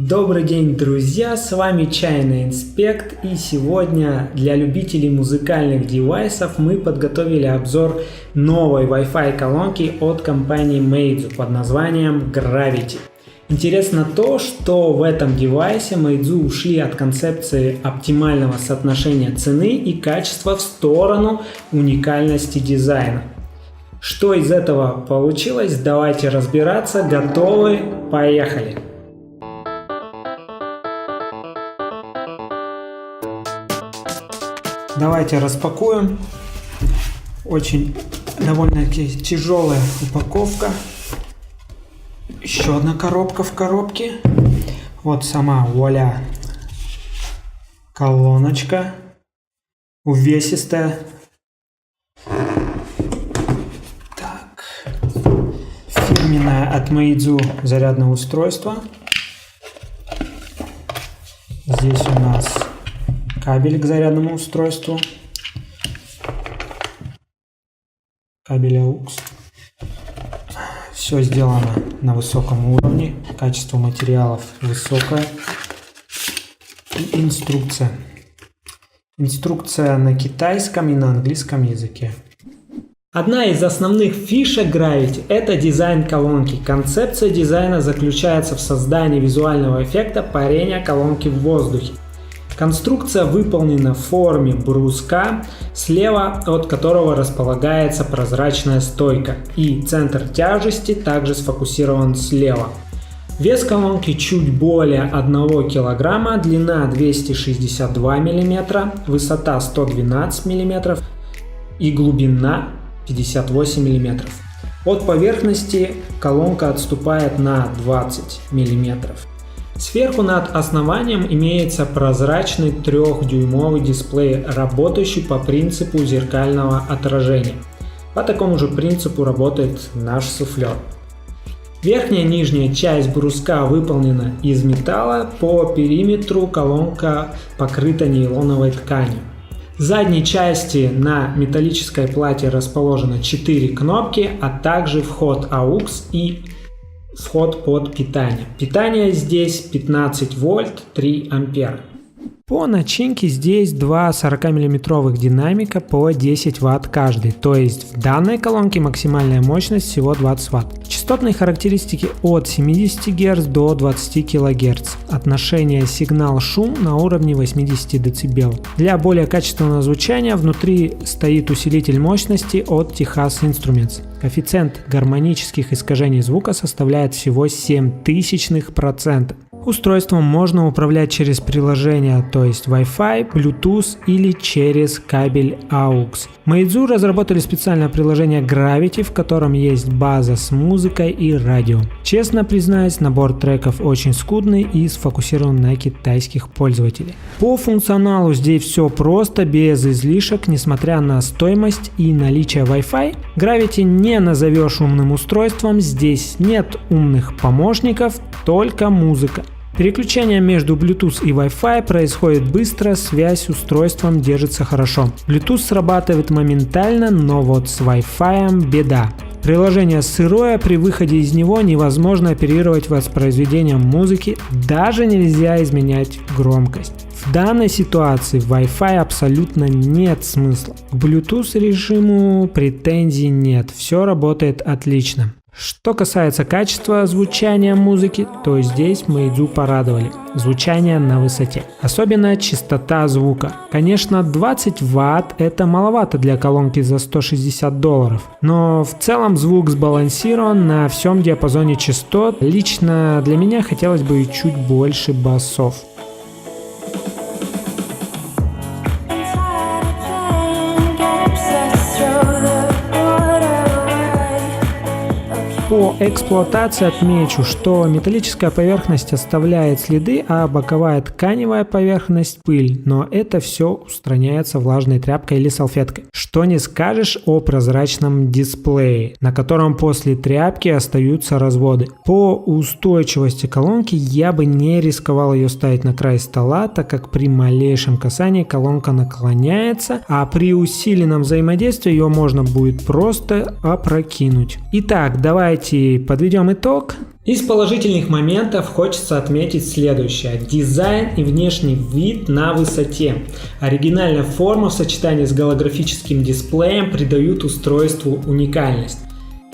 Добрый день, друзья, с вами Чайный Инспект, и сегодня для любителей музыкальных девайсов мы подготовили обзор новой Wi-Fi колонки от компании Meizu под названием Gravity. Интересно то, что в этом девайсе Meizu ушли от концепции оптимального соотношения цены и качества в сторону уникальности дизайна. Что из этого получилось, давайте разбираться. Готовы? Поехали! Давайте распакуем. Очень довольно-таки тяжелая упаковка. Еще одна коробка в коробке. Вот сама вуаля колоночка. Увесистая. Так. Фирменное от Meizu зарядное устройство. Здесь у нас кабель к зарядному устройству, кабель AUX. Все сделано на высоком уровне, качество материалов высокое. И инструкция. Инструкция на китайском и на английском языке. Одна из основных фишек Gravity – это дизайн колонки. Концепция дизайна заключается в создании визуального эффекта парения колонки в воздухе. Конструкция выполнена в форме бруска, слева от которого располагается прозрачная стойка, и центр тяжести также сфокусирован слева. Вес колонки чуть более 1 кг, длина 262 мм, высота 112 мм и глубина 58 мм. От поверхности колонка отступает на 20 мм. Сверху над основанием имеется прозрачный 3-дюймовый дисплей, работающий по принципу зеркального отражения. По такому же принципу работает наш суфлер. Верхняя и нижняя часть бруска выполнена из металла, по периметру колонка покрыта нейлоновой тканью. В задней части на металлической плате расположено 4 кнопки, а также вход AUX и вход под питание. Питание здесь 15 вольт, 3 ампера. По начинке здесь два 40-мм динамика по 10 Вт каждый, то есть в данной колонке максимальная мощность всего 20 Вт. Частотные характеристики от 70 Гц до 20 кГц. Отношение сигнал-шум на уровне 80 дБ. Для более качественного звучания внутри стоит усилитель мощности от Texas Instruments. Коэффициент гармонических искажений звука составляет всего 0,000%. Устройством можно управлять через приложение, то есть Wi-Fi, Bluetooth или через кабель AUX. Meizu разработали специальное приложение Gravity, в котором есть база с музыкой и радио. Честно признаюсь, набор треков очень скудный и сфокусирован на китайских пользователей. По функционалу здесь все просто, без излишек, несмотря на стоимость и наличие Wi-Fi. Gravity не назовешь умным устройством, здесь нет умных помощников, только музыка. Переключение между Bluetooth и Wi-Fi происходит быстро, связь с устройством держится хорошо. Bluetooth срабатывает моментально, но вот с Wi-Fi беда. Приложение сырое, при выходе из него невозможно оперировать воспроизведением музыки, даже нельзя изменять громкость. В данной ситуации в Wi-Fi абсолютно нет смысла. К Bluetooth режиму претензий нет, все работает отлично. Что касается качества звучания музыки, то здесь Meizu порадовали. Звучание на высоте. Особенно частота звука. Конечно, 20 Вт это маловато для колонки за $160, но в целом звук сбалансирован на всем диапазоне частот. Лично для меня хотелось бы чуть больше басов. По эксплуатации отмечу, что металлическая поверхность оставляет следы, а боковая тканевая поверхность пыль, но это все устраняется влажной тряпкой или салфеткой. Что не скажешь о прозрачном дисплее, на котором после тряпки остаются разводы. По устойчивости колонки я бы не рисковал ее ставить на край стола, так как при малейшем касании колонка наклоняется, а при усиленном взаимодействии ее можно будет просто опрокинуть. Итак, давайте давайте подведем итог. Из положительных моментов хочется отметить следующее. Дизайн и внешний вид на высоте. Оригинальная форма в сочетании с голографическим дисплеем придают устройству уникальность.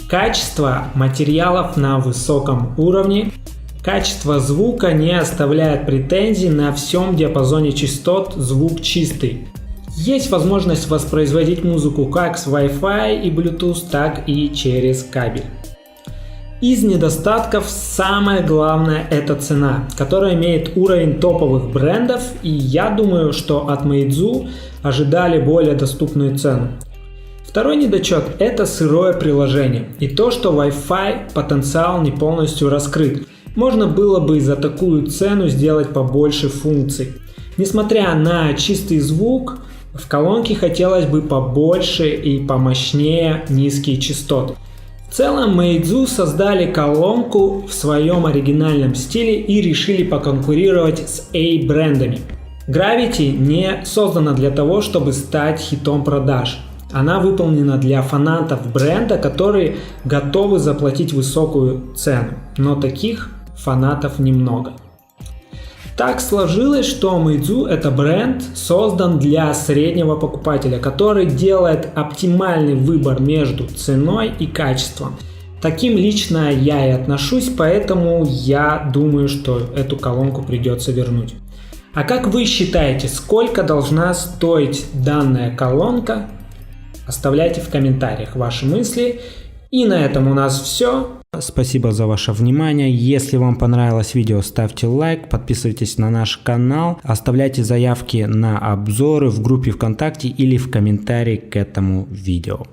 Качество материалов на высоком уровне. Качество звука не оставляет претензий, на всем диапазоне частот звук чистый. Есть возможность воспроизводить музыку как с Wi-Fi и Bluetooth, так и через кабель. Из недостатков самое главное — это цена, которая имеет уровень топовых брендов, и я думаю, что от Meizu ожидали более доступную цену. Второй недочет — это сырое приложение и то, что Wi-Fi потенциал не полностью раскрыт. Можно было бы за такую цену сделать побольше функций. Несмотря на чистый звук, в колонке хотелось бы побольше и помощнее низкие частоты. В целом Meizu создали колонку в своем оригинальном стиле и решили поконкурировать с A-брендами. Gravity не создана для того, чтобы стать хитом продаж. Она выполнена для фанатов бренда, которые готовы заплатить высокую цену, но таких фанатов немного. Так сложилось, что Meizu — это бренд, создан для среднего покупателя, который делает оптимальный выбор между ценой и качеством. Таким лично я и отношусь, поэтому я думаю, что эту колонку придется вернуть. А как вы считаете, сколько должна стоить данная колонка? Оставляйте в комментариях ваши мысли. И на этом у нас все. Спасибо за ваше внимание. Если вам понравилось видео, ставьте лайк, подписывайтесь на наш канал, оставляйте заявки на обзоры в группе ВКонтакте или в комментарии к этому видео.